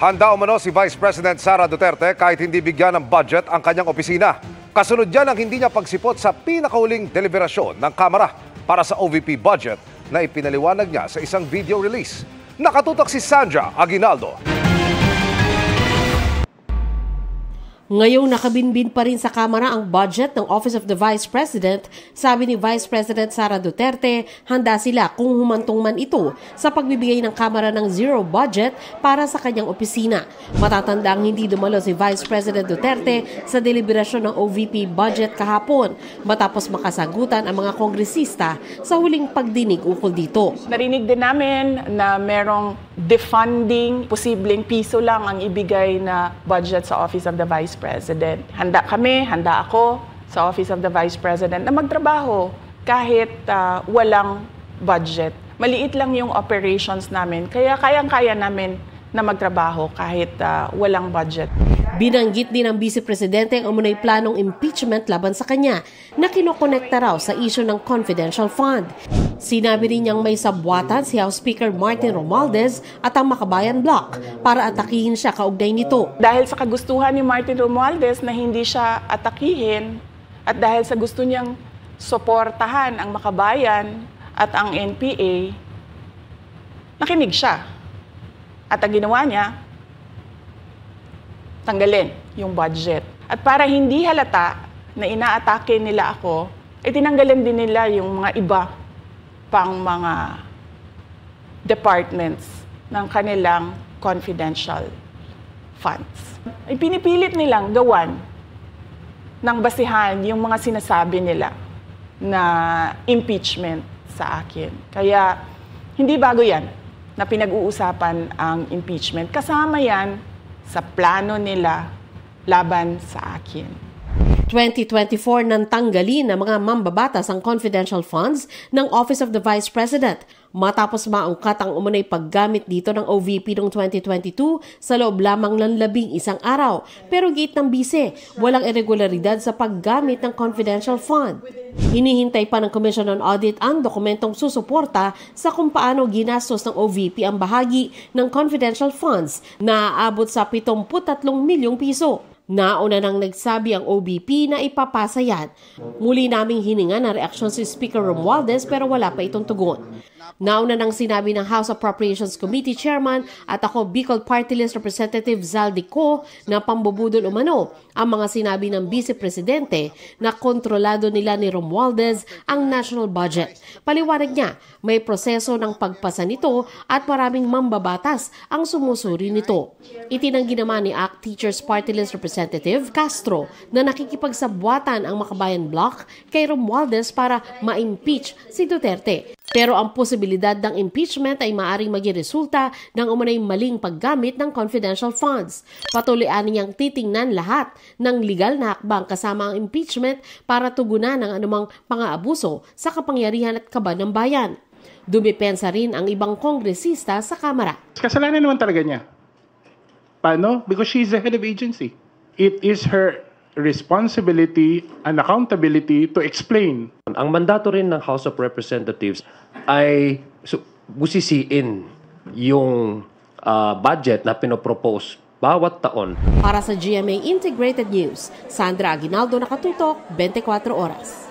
Handa umano si Vice President Sara Duterte kahit hindi bigyan ng budget ang kanyang opisina. Kasunod yan ang hindi niya pagsipot sa pinakahuling deliberasyon ng Kamara para sa OVP budget na ipinaliwanag niya sa isang video release. Nakatutok si Sandra Aguinaldo. Ngayong nakabinbin pa rin sa Kamara ang budget ng Office of the Vice President, sabi ni Vice President Sara Duterte, handa sila kung humantong man ito sa pagbibigay ng Kamara ng zero budget para sa kanyang opisina. Matatandang hindi dumalo si Vice President Duterte sa deliberasyon ng OVP budget kahapon matapos makasagutan ang mga kongresista sa huling pagdinig ukol dito. Narinig din namin na merong defunding, posibleng piso lang ang ibigay na budget sa Office of the Vice President. Handa kami, handa ako sa Office of the Vice President na magtrabaho kahit walang budget. Maliit lang yung operations namin, kaya kayang-kaya namin na magtrabaho kahit walang budget. Binanggit din ng Vice Presidente ang umunay planong impeachment laban sa kanya na kinokonekta raw sa issue ng confidential fund. Sinabi rin niyang may sabwatan si House Speaker Martin Romualdez at ang Makabayan Bloc para atakihin siya kaugnay nito. Dahil sa kagustuhan ni Martin Romualdez na hindi siya atakihin at dahil sa gusto niyang suportahan ang Makabayan at ang NPA, nakinig siya. At ang ginawa niya, tanggalin yung budget. At para hindi halata na inaatake nila ako, tinanggalan din nila yung mga iba pang mga departments ng kanilang confidential funds. Pinipilit nilang gawan ng basihan yung mga sinasabi nila na impeachment sa akin. Kaya hindi bago yan na pinag-uusapan ang impeachment. Kasama yan sa plano nila laban sa akin. 2024 nang tanggalin ng mga mambabatas ang confidential funds ng Office of the Vice President matapos maungkat ang umunay paggamit dito ng OVP noong 2022 sa loob lamang ng 11 araw. Pero gate ng bise, walang irregularidad sa paggamit ng confidential fund. Hinihintay pa ng Commission on Audit ang dokumentong susuporta sa kung paano ginastos ng OVP ang bahagi ng confidential funds na aabot sa 73 milyong piso. Nauna nang nagsabi ang OBP na ipapasa yan. Muli naming hininga na reaksyon si Speaker Romualdez pero wala pa itong tugon. Nauna nang sinabi ng House Appropriations Committee Chairman at ako Bicol Party List Representative Zaldi Co na pambubudol umano ang mga sinabi ng Vice Presidente na kontrolado nila ni Romualdez ang national budget. Paliwanag niya, may proseso ng pagpasa nito at maraming mambabatas ang sumusuri nito. Itinanggi naman ni ACT Teachers Party List Representative Castro na nakikipagsabwatan ang Makabayan Bloc kay Romualdez para ma-impeach si Duterte. Pero ang posibilidad ng impeachment ay maaaring maging resulta ng umunay maling paggamit ng confidential funds. Patuloy niyang titingnan lahat ng legal na hakbang kasama ang impeachment para tugunan ang anumang pang-aabuso sa kapangyarihan at kaban ng bayan. Dumipensa rin ang ibang kongresista sa Kamara. Kasalanan naman talaga niya. Paano? Because she's the head of agency. It is her responsibility and accountability to explain. Ang mandato rin ng House of Representatives ay busisiin yung budget na pinopropose bawat taon. Para sa GMA Integrated News, Sandra Aguinaldo, Nakatutok, 24 Oras.